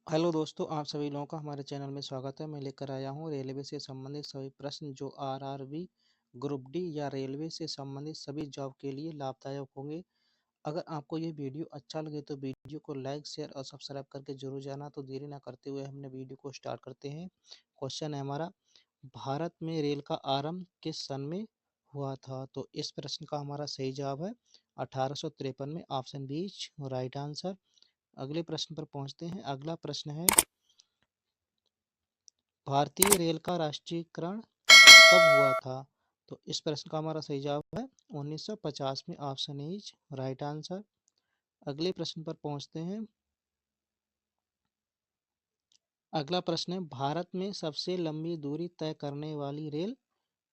Hello दोस्तों, आप सभी लोगों का हमारे चैनल में स्वागत है। मैं लेकर आया हूँ रेलवे से संबंधित सभी प्रश्न जो आरआरबी, ग्रुप डी या रेलवे से संबंधित सभी जॉब के लिए लाभदायक होंगे। अगर आपको ये वीडियो अच्छा लगे तो वीडियो को लाइक, शेयर और सब्सक्राइब करके जरूर जाना। तो देरी ना करते हुए हमने वीडियो को स्टार्ट करते हैं। क्वेश्चन है हमारा, भारत में रेल का आरंभ किस सन में हुआ था? तो इस प्रश्न का हमारा सही जवाब है 1853 में, ऑप्शन बी राइट आंसर। अगले प्रश्न पर पहुंचते हैं। अगला प्रश्न है, भारतीय रेल का राष्ट्रीयकरण कब हुआ था? तो इस प्रश्न का हमारा सही जवाब है 1950 में, ऑप्शन इज राइट आंसर। अगले प्रश्न पर पहुंचते हैं। अगला प्रश्न है, भारत में सबसे लंबी दूरी तय करने वाली रेल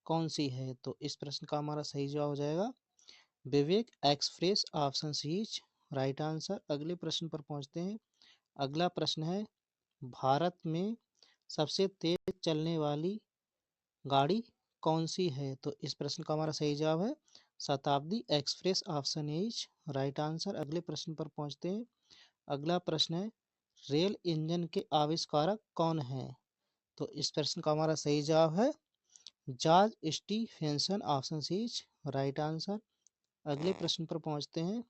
कौन सी है? तो इस प्रश्न का हमारा सही जवाब हो जाएगा Vivek express, option C is right answer. अगले प्रश्न पर पहुंचते हैं। अगला प्रश्न है, भारत में सबसे तेज चलने वाली गाड़ी कौन सी है? तो इस प्रश्न का हमारा सही जवाब है शताब्दी express, option is right answer. अगले प्रश्न पर पहुंचते हैं। अगला प्रश्न है, रेल इंजन के आविष्कारक कौन है? तो इस प्रश्न का हमारा सही जवाब है George Stephenson, option C is right answer. अगले प्रश्न पर पहुंचते हैं।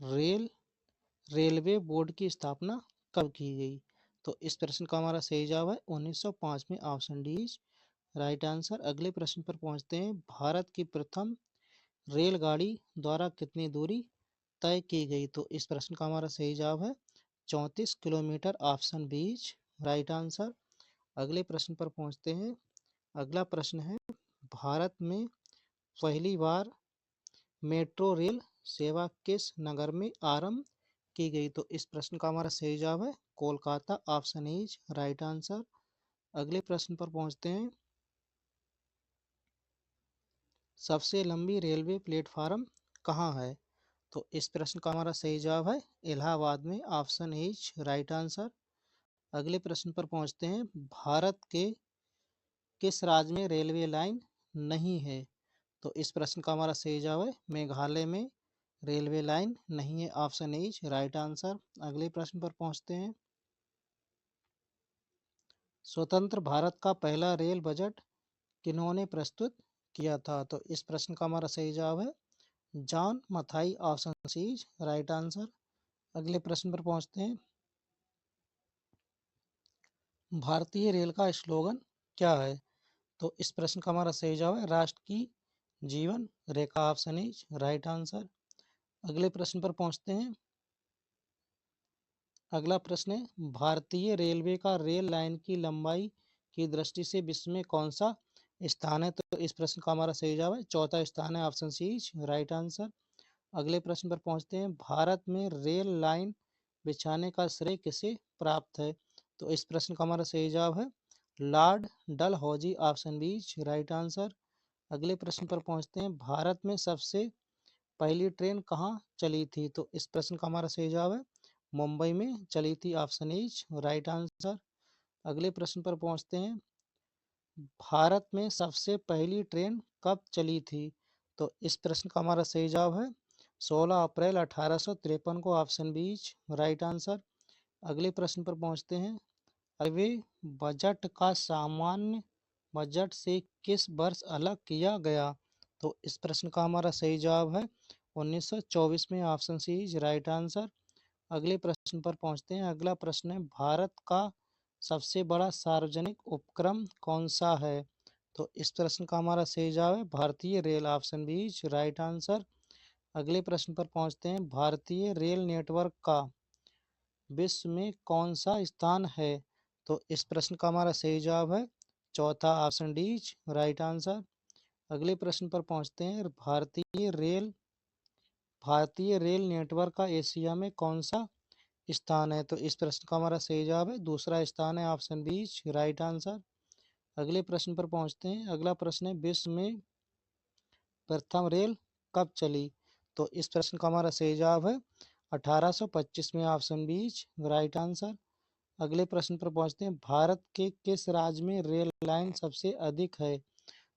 रेल रेलवे बोर्ड की स्थापना कब की गई? तो इस प्रश्न का हमारा सही जवाब है 1905 में, option D is right answer. अगले प्रश्न पर पहुंचते हैं। भारत की प्रथम रेलगाड़ी द्वारा कितनी दूरी तय की गई? तो इस प्रश्न का हमारा सही जवाब है 34 kilometre, option B right answer. अगले प्रश्न पर पहुंचते हैं। अगला प्रश्न है, भारत में पहली बार मेट्रो रेल सेवा किस नगर में आरंभ की गई? तो इस प्रश्न का हमारा सही जवाब है Kolkata, option is right answer. अगले प्रश्न पर पहुंचते हैं। सबसे लंबी रेलवे प्लेटफार्म कहाँ है? तो इस प्रश्न का हमारा सही जवाब है इलाहाबाद में, ऑप्शन इज राइट आंसर। अगले प्रश्न पर पहुंचते हैं। भारत के किस राज्य में रेलवे लाइन नहीं है? तो इस प्रश्न का हमारा सही जवाब है मेघालय में रेलवे लाइन नहीं है, ऑप्शन इज राइट आंसर। अगले प्रश्न पर पहुंचते हैं। स्वतंत्र भारत का पहला रेल बजट किन्होंने प्रस्तुत किया था? तो इस प्रश्न का हमारा सही जवाब है John Mathai, option C right answer. अगले प्रश्न पर पहुंचते हैं। भारतीय रेल का स्लोगन क्या है? तो इस प्रश्न का हमारा सही जवाब है राष्ट्र की जीवन रेखा, ऑप्शन इज राइट आंसर। अगले प्रश्न पर पहुंचते हैं। अगला प्रश्न है, भारतीय रेलवे का रेल लाइन की लंबाई की दृष्टि से विश्व में कौन सा स्थान है? तो इस प्रश्न का हमारा सही जवाब है चौथा स्थान है, ऑप्शन सी राइट आंसर। अगले प्रश्न पर पहुंचते हैं। भारत में रेल लाइन बिछाने का श्रेय किसे प्राप्त है? तो इस प्रश्न का हमारा सही जवाब है Lord Dalhousie, option B right answer. अगले प्रश्न पर पहुंचते हैं। भारत में सबसे पहली ट्रेन कहाँ चली थी? तो इस प्रश्न का हमारा सही जवाब है मुंबई में चली थी, ऑप्शन इज राइट आंसर। अगले प्रश्न पर पहुंचते हैं। भारत में सबसे पहली ट्रेन कब चली थी? तो इस प्रश्न का हमारा सही जवाब है 16 अप्रैल 1853 को, ऑप्शन बी राइट आंसर। अगले प्रश्न पर पहुंचते हैं। अरबी बजट का सामान्य बजट से किस वर्ष अलग किया गया? तो इस प्रश्न का हमारा सही जवाब है 1924 में, option C is right answer. अगले प्रश्न पर पहुंचते हैं। अगला प्रश्न है, भारत का सबसे बड़ा सार्वजनिक उपक्रम कौन सा है? तो इस प्रश्न का हमारा सही जवाब है भारतीय रेल, ऑप्शन बी राइट आंसर। अगले प्रश्न पर पहुंचते हैं। भारतीय रेल नेटवर्क का विश्व में कौन सा स्थान है? तो इस प्रश्न का हमारा सही जवाब है चौथा, ऑप्शन डी राइट आंसर। अगले प्रश्न पर पहुंचते हैं। भारतीय रेल नेटवर्क का एशिया में कौन सा स्थान है? तो इस प्रश्न का हमारा सही जवाब है दूसरा स्थान है, ऑप्शन बी राइट आंसर। अगले प्रश्न पर पहुंचते हैं। अगला प्रश्न है, विश्व में प्रथम रेल कब चली? तो इस प्रश्न का हमारा सही जवाब है 1825 में, ऑप्शन बी राइट आंसर। अगले प्रश्न पर पहुंचते हैं। भारत के किस राज्य में रेल लाइन सबसे अधिक है?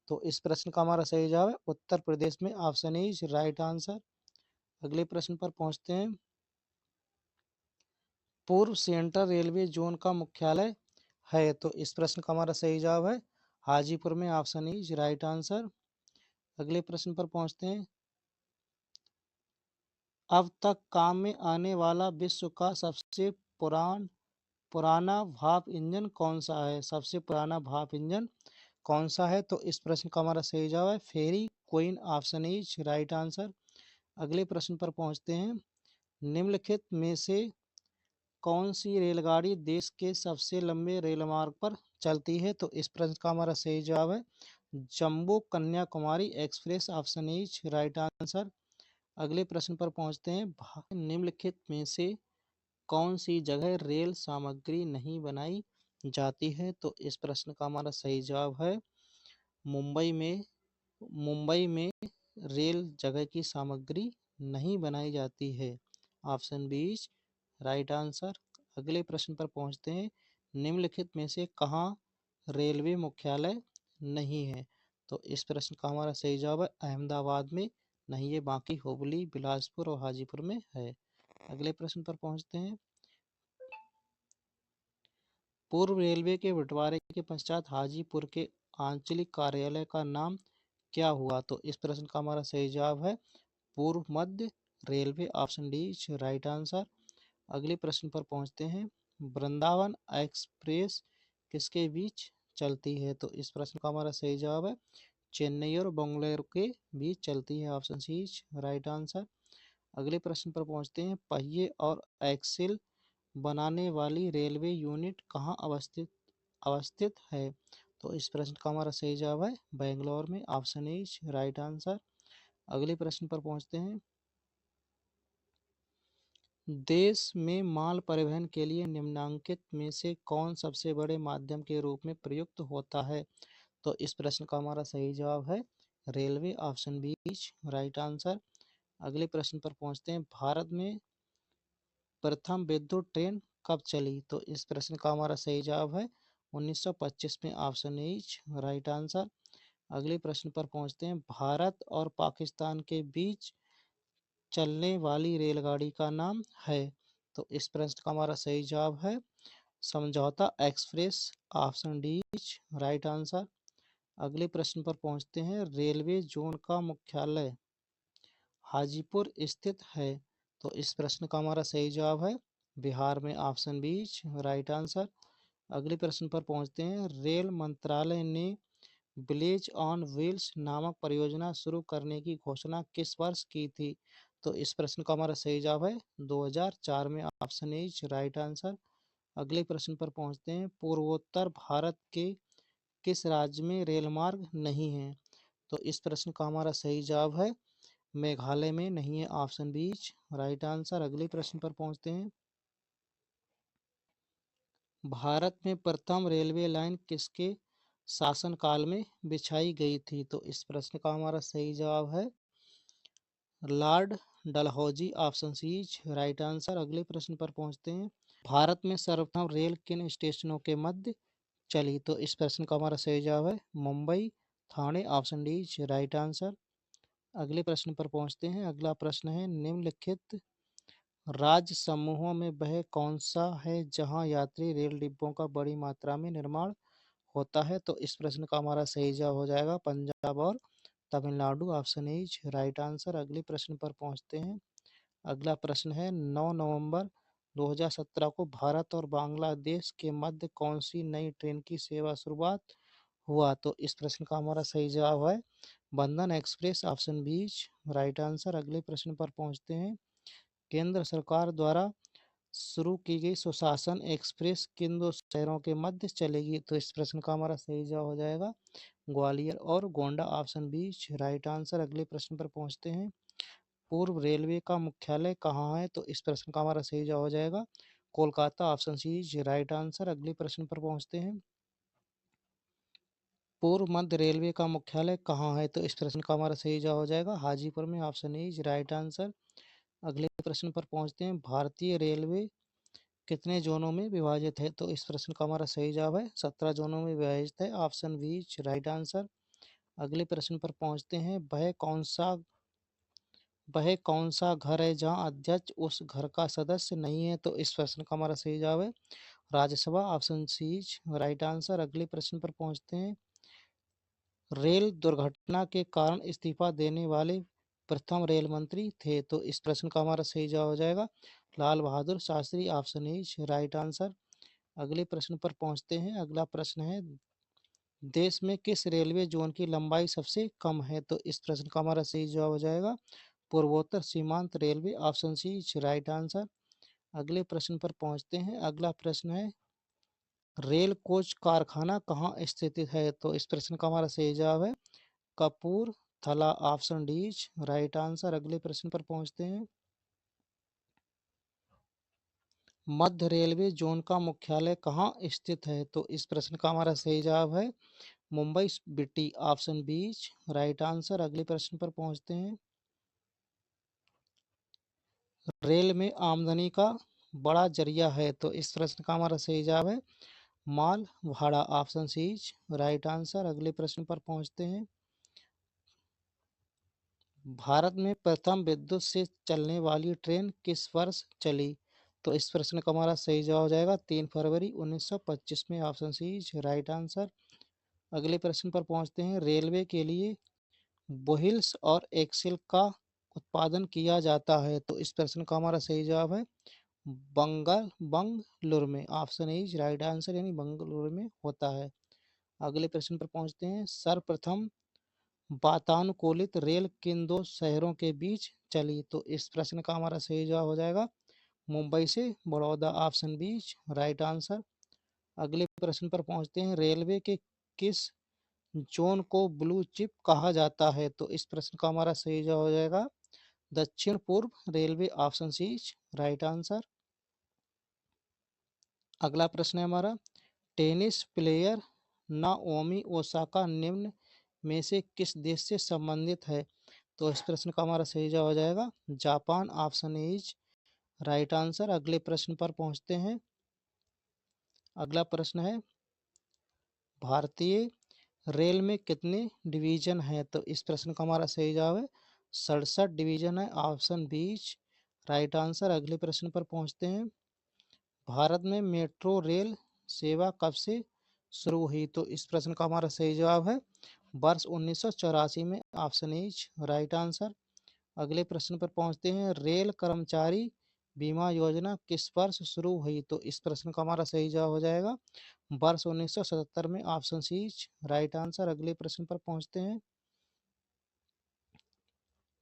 तो इस प्रश्न का हमारा सही जवाब है उत्तर प्रदेश में, ऑप्शन ई राइट आंसर। अगले प्रश्न पर पहुंचते हैं। पूर्व सेंट्रल रेलवे जोन का मुख्यालय है? तो इस प्रश्न का हमारा सही जवाब है हाजीपुर में। Option is right answer. अगले प्रश्न पर पहुंचते हैं। अब तक काम में आने वाला विश्व का सबसे पुराना भाप इंजन कौन सा है? सबसे पुराना भाप इंजन कौन सा है? तो इस प्रश्न का हमारा सही जवाब है Fairy Queen. Option is right answer. अगले प्रश्न पर पहुंचते हैं। निम्नलिखित में से कौन सी रेलगाड़ी देश के सबसे लंबे रेलमार्ग पर चलती है? तो इस प्रश्न का हमारा सही जवाब है Jammu Kanyakumari express. Option is right answer. अगले प्रश्न पर पहुंचते हैं। निम्नलिखित में से कौन सी जगह रेल सामग्री नहीं बनाई जाती है? तो इस प्रश्न का हमारा सही जवाब है मुंबई में। मुंबई में रेल जगह की सामग्री नहीं बनाई जाती है। Option B is right answer. अगले प्रश्न पर पहुंचते हैं। निम्नलिखित में से कहाँ रेलवे मुख्यालय नहीं है? तो इस प्रश्न का हमारा सही जवाब है अहमदाबाद में नहीं है, बाकी हुबली, बिलासपुर और हाजीपुर में है। अगले प्रश्न पर पहुंचते हैं। पूर्व रेलवे के बंटवारे के पश्चात हाजीपुर के आंचलिक कार्यालय का नाम क्या हुआ? तो इस प्रश्न का हमारा सही जवाब है पूर्व मध्य railway. Option D right answer. अगले प्रश्न पर पहुंचते हैं। वृंदावन एक्सप्रेस किसके बीच चलती है? तो इस प्रश्न का हमारा सही जवाब है चेन्नई और बेंगलुरु के बीच चलती है। Option C right answer. अगले प्रश्न पर पहुंचते हैं। पहिए और एक्सिल बनाने वाली रेलवे यूनिट कहाँ अवस्थित है? तो इस प्रश्न का हमारा सही जवाब है बेंगलोर में। Option is right answer. अगले प्रश्न पर पहुंचते हैं। देश में माल परिवहन के लिए निम्नलिखित में से कौन सबसे बड़े माध्यम के रूप में प्रयुक्त होता है? तो इस प्रश्न का हमारा सही जवाब है railway. Option B is right answer. अगले प्रश्न पर पहुंचते हैं। भारत में प्रथम विद्युत ट्रेन कब चली? तो इस प्रश्न का हमारा सही जवाब है 1925 में। Option is right answer. अगले प्रश्न पर पहुंचते हैं। भारत और पाकिस्तान के बीच चलने वाली रेलगाड़ी का नाम है? तो इस प्रश्न का हमारा सही जवाब है समझौता express. Option D is right answer. अगले प्रश्न पर पहुंचते हैं। रेलवे जोन का मुख्यालय हाजीपुर स्थित है? तो इस प्रश्न का हमारा सही जवाब है बिहार में। Option B right answer. अगले प्रश्न पर पहुंचते हैं। रेल मंत्रालय ने विलेज ऑन व्हील्स नामक परियोजना शुरू करने की घोषणा किस वर्ष की थी? तो इस प्रश्न का हमारा सही जवाब है 2004 में। Option is right answer. अगले प्रश्न पर पहुंचते हैं। पूर्वोत्तर भारत के किस राज्य में रेलमार्ग नहीं है? तो इस प्रश्न का हमारा सही जवाब है मेघालय में नहीं है। Option B right answer. अगले प्रश्न पर पहुंचते हैं। भारत में प्रथम रेलवे लाइन किसके शासनकाल में बिछाई गई थी? तो इस प्रश्न का हमारा सही जवाब है Lord Dalhousie. Option C right answer. अगले प्रश्न पर पहुंचते हैं। भारत में सर्वप्रथम रेल किन स्टेशनों के मध्य चली? तो इस प्रश्न का हमारा सही जवाब है Mumbai Thane. Option D right answer. अगले प्रश्न पर पहुंचते हैं। अगला प्रश्न है निम्नलिखित राज्य समूहों में वह कौन सा है जहां यात्री रेल डिब्बों का बड़ी मात्रा में निर्माण होता है? तो इस प्रश्न का हमारा सही जवाब हो जाएगा पंजाब और Tamil Nadu. Option is right answer. अगले प्रश्न पर पहुंचते हैं। अगला प्रश्न है 9 नवंबर 2017 को भारत और बांग्लादेश के मध्य कौन सी नई ट्रेन की सेवा शुरुआत हुआ? तो इस प्रश्न का हमारा सही जवाब है Bandhan express. Option B right answer. अगले प्रश्न पर पहुंचते हैं। केंद्र सरकार द्वारा शुरू की गई सुशासन एक्सप्रेस किन दो शहरों के मध्य चलेगी? तो इस प्रश्न का हमारा सही जवाब हो जाएगा ग्वालियर और Gonda. Option B right answer. अगले प्रश्न पर पहुंचते हैं। पूर्व रेलवे का मुख्यालय कहाँ है? तो इस प्रश्न का हमारा सही जवाब हो जाएगा Kolkata. Option C right answer. अगले प्रश्न पर पहुंचते हैं। पूर्व मध्य रेलवे का मुख्यालय कहाँ है? तो इस प्रश्न का हमारा सही जवाब हो जाएगा हाजीपुर में। Option is right answer. अगले प्रश्न पर पहुंचते हैं। भारतीय रेलवे कितने जोनों में विभाजित है? तो इस प्रश्न का हमारा सही जवाब है 17 जोनों में विभाजित है। Option B right answer. अगले प्रश्न पर पहुंचते हैं। वह कौन सा वह कौन सा घर है जहां अध्यक्ष उस घर का सदस्य नहीं है? तो इस प्रश्न का हमारा सही जवाब है Rajya Sabha. Option C is right answer. अगले प्रश्न पर पहुंचते हैं। रेल दुर्घटना के कारण इस्तीफा देने वाले प्रथम रेल मंत्री थे? तो इस प्रश्न का हमारा सही जवाब हो जाएगा Lal Bahadur Shastri. Option is right answer. अगले प्रश्न पर पहुंचते हैं। अगला प्रश्न है देश में किस रेलवे जोन की लंबाई सबसे कम है? तो इस प्रश्न का हमारा सही जवाब हो जाएगा पूर्वोत्तर सीमांत railway. Option C is right answer. अगले प्रश्न पर पहुंचते हैं। अगला प्रश्न है रेल कोच कारखाना कहाँ स्थित है? तो इस प्रश्न का हमारा सही जवाब है Kapurthala. Option D is right answer. अगले प्रश्न पर पहुंचते हैं। मध्य रेलवे जोन का मुख्यालय कहाँ स्थित है? तो इस प्रश्न का हमारा सही जवाब है Mumbai VT. Option B is right answer. अगले प्रश्न पर पहुंचते हैं। रेल में आमदनी का बड़ा जरिया है? तो इस प्रश्न का हमारा सही जवाब है माल भाड़ा। Option C is right answer. अगले प्रश्न पर पहुंचते हैं। भारत में प्रथम विद्युत से चलने वाली ट्रेन किस वर्ष चली? तो इस प्रश्न का हमारा सही जवाब हो जाएगा 3 फरवरी 1925 में। Option C is right answer. अगले प्रश्न पर पहुंचते हैं। रेलवे के लिए बोहिल्स और एक्सेल का उत्पादन किया जाता है? तो इस प्रश्न का हमारा सही जवाब है बंगलुरु में। ऑप्शन इज राइट आंसर, यानी बंगलुरु में होता है। अगले प्रश्न पर पहुंचते हैं। सर्वप्रथम वातानुकूलित रेल किन दो शहरों के बीच चली? तो इस प्रश्न का हमारा सही जवाब हो जाएगा मुंबई से Baroda. Option B right answer. अगले प्रश्न पर पहुंचते हैं। रेलवे के किस जोन को ब्लू चिप कहा जाता है? तो इस प्रश्न का हमारा सही जवाब हो जाएगा दक्षिण पूर्व railway. Option C right answer. अगला प्रश्न है हमारा टेनिस प्लेयर नाओमी ओसाका निम्न में से किस देश से संबंधित है? तो इस प्रश्न का हमारा सही जवाब हो जाएगा Japan. Option is right answer. अगले प्रश्न पर पहुंचते हैं। अगला प्रश्न है भारतीय रेल में कितने डिवीजन हैं? तो इस प्रश्न का हमारा सही जवाब है 67 डिवीजन है। Option B right answer. अगले प्रश्न पर पहुंचते हैं। भारत में मेट्रो रेल सेवा कब से शुरू हुई? तो इस प्रश्न का हमारा सही जवाब है वर्ष 1984 में। Option is right answer. अगले प्रश्न पर पहुंचते हैं। रेल कर्मचारी बीमा योजना किस वर्ष शुरू हुई? तो इस प्रश्न का हमारा सही जवाब हो जाएगा वर्ष 1977 में। Option C right answer. अगले प्रश्न पर पहुंचते हैं।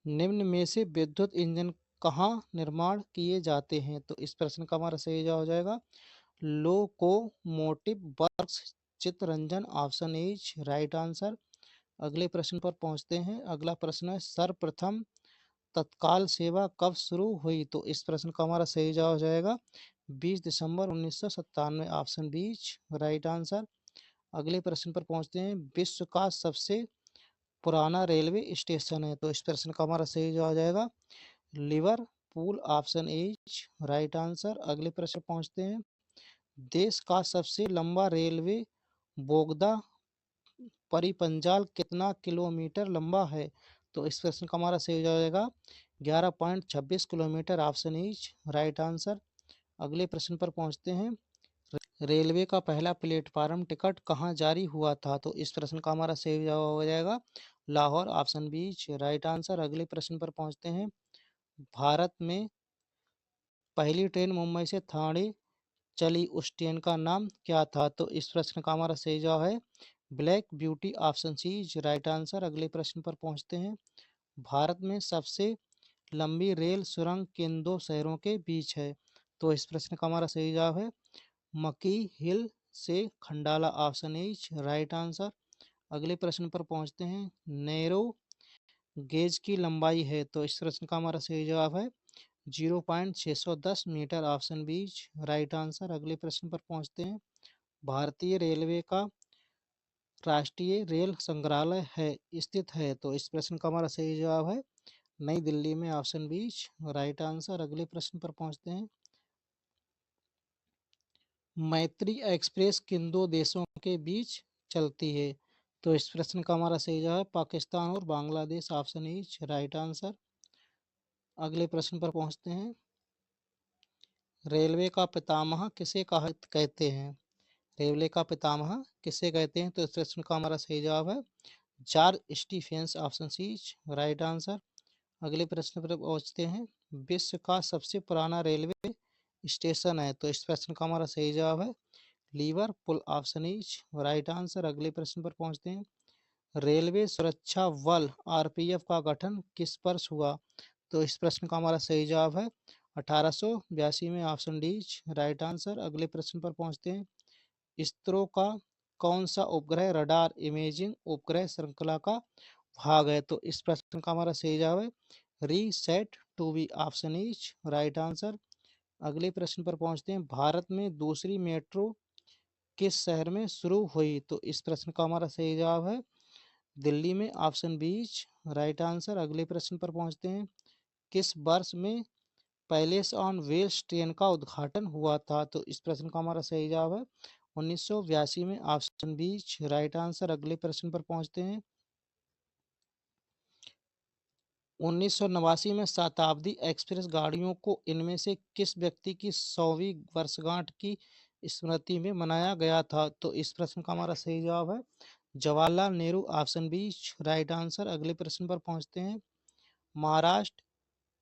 निम्न में से विद्युत इंजन कहाँ निर्माण किए जाते हैं? तो इस प्रश्न का हमारा सही जवाब हो जाएगा locomotive works Chittaranjan. Option is right answer. अगले प्रश्न पर पहुंचते हैं। अगला प्रश्न है सर्वप्रथम तत्काल सेवा कब शुरू हुई? तो इस प्रश्न का हमारा सही जवाब हो जाएगा 20 दिसंबर 1997। Option B right answer. अगले प्रश्न पर पहुंचते हैं। विश्व का सबसे पुराना रेलवे स्टेशन है? तो इस प्रश्न का हमारा सही जवाब हो जाएगा Liverpool. Option is right answer. अगले प्रश्न पहुंचते हैं। देश का सबसे लंबा रेलवे बोगदा परिपंजाल कितना किलोमीटर लंबा है? तो इस प्रश्न का हमारा सही हो जाएगा 11.26 kilometre. Option is right answer. अगले प्रश्न पर पहुंचते हैं। रेलवे का पहला प्लेटफार्म टिकट कहाँ जारी हुआ था? तो इस प्रश्न का हमारा सही जवाब हो जाएगा Lahore. Option B right answer. अगले प्रश्न पर पहुंचते हैं। भारत में पहली ट्रेन मुंबई से ठाणे चली, उस ट्रेन का नाम क्या था? तो इस प्रश्न का हमारा सही जवाब है Black Beauty. Option C right answer. अगले प्रश्न पर पहुंचते हैं। भारत में सबसे लंबी रेल सुरंग किन दो शहरों के बीच है? तो इस प्रश्न का हमारा सही जवाब है मकी हिल से Khandala. Option is right answer. अगले प्रश्न पर पहुंचते हैं। नैरो गेज की लंबाई है? तो इस प्रश्न का हमारा सही जवाब है 0.610 metre. Option B right answer. अगले प्रश्न पर पहुंचते हैं। भारतीय रेलवे का राष्ट्रीय रेल संग्रहालय है स्थित है? तो इस प्रश्न का हमारा सही जवाब है नई दिल्ली में। Option B right answer. अगले प्रश्न पर पहुंचते हैं। मैत्री एक्सप्रेस किन दो देशों के बीच चलती है? तो इस प्रश्न का हमारा सही जवाब है पाकिस्तान और Bangladesh. Option is right answer. अगले प्रश्न पर पहुंचते हैं। रेलवे का पितामह किसे कहते हैं? रेलवे का पितामह किसे कहते हैं? तो इस प्रश्न का हमारा सही जवाब है George Stephens, option C right answer. अगले प्रश्न पर पहुंचते हैं। विश्व का सबसे पुराना रेलवे स्टेशन है? तो इस प्रश्न का हमारा सही जवाब है Liverpool, option is right answer. अगले प्रश्न पर पहुंचते हैं। रेलवे सुरक्षा बल आरपीएफ का गठन किस वर्ष हुआ? तो इस प्रश्न का हमारा सही जवाब है 1882 में, ऑप्शन डी राइट आंसर। अगले प्रश्न पर पहुंचते हैं। इसरो का कौन सा उपग्रह रडार इमेजिंग उपग्रह श्रृंखला का भाग है? तो इस प्रश्न का हमारा सही जवाब है reset to B, option is right answer. अगले प्रश्न पर पहुंचते हैं। भारत में दूसरी मेट्रो किस शहर में शुरू हुई? तो इस प्रश्न का हमारा सही जवाब है दिल्ली में, ऑप्शन बी राइट आंसर। अगले प्रश्न पर पहुंचते हैं। किस वर्ष में पैलेस ऑन व्हील्स ट्रेन का उद्घाटन हुआ था? तो इस प्रश्न का हमारा सही जवाब है 1982 में, ऑप्शन बी राइट आंसर। अगले प्रश्न पर पहुंचते हैं। 1989 में शताब्दी एक्सप्रेस गाड़ियों को इनमें से किस व्यक्ति की 100वीं वर्षगांठ की स्मृति में मनाया गया था? तो इस प्रश्न का हमारा सही जवाब है Jawaharlal Nehru, option B right answer. अगले प्रश्न पर पहुंचते हैं। महाराष्ट्र,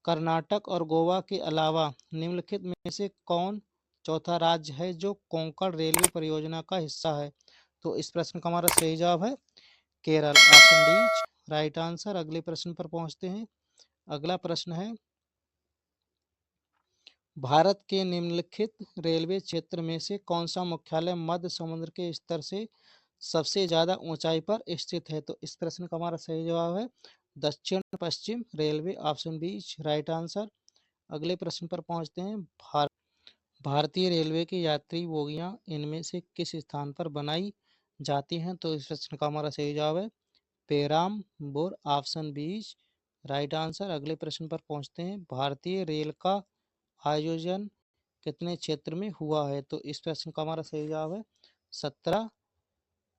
कर्नाटक और गोवा के अलावा निम्नलिखित में से कौन चौथा राज्य है जो कोंकण रेलवे परियोजना का हिस्सा है? तो इस प्रश्न का हमारा सही जवाब है Kerala, option D right answer. अगले प्रश्न पर पहुंचते हैं। अगला प्रश्न है भारत के निम्नलिखित रेलवे क्षेत्र में से कौन सा मुख्यालय मध्य समुद्र के स्तर से सबसे ज्यादा ऊंचाई पर स्थित है? तो इस प्रश्न का हमारा सही जवाब है दक्षिण पश्चिम railway, option B right answer. अगले प्रश्न पर पहुंचते हैं। भारतीय रेलवे की यात्री बोगियां इनमें से किस स्थान पर बनाई जाती हैं? तो इस प्रश्न का हमारा सही जवाब है Perambur, option B right answer. अगले प्रश्न पर पहुंचते हैं। भारतीय रेल का आयोजन कितने क्षेत्र में हुआ है? तो इस प्रश्न का हमारा सही जवाब है 17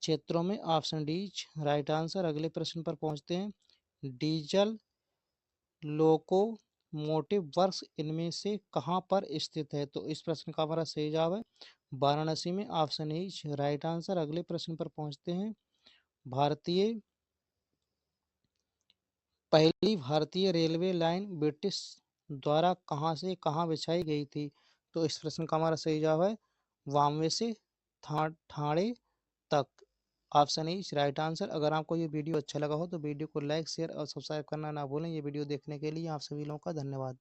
क्षेत्रों में, ऑप्शन डी राइट आंसर। अगले प्रश्न पर पहुंचते हैं। डीजल लोकोमोटिव वर्क्स इनमें से कहाँ पर स्थित है? तो इस प्रश्न का हमारा सही जवाब है वाराणसी में, ऑप्शन ई राइट आंसर। अगले प्रश्न पर पहुंचते हैं। भारतीय पहली भारतीय रेलवे लाइन ब्रिटिश द्वारा कहाँ से कहाँ बिछाई गई थी? तो इस प्रश्न का हमारा सही जवाब है बॉम्बे से ठाणे तक, ऑप्शन ई राइट आंसर। अगर आपको ये वीडियो अच्छा लगा हो तो वीडियो को लाइक शेयर और सब्सक्राइब करना ना भूलें। ये वीडियो देखने के लिए आप सभी लोगों का धन्यवाद।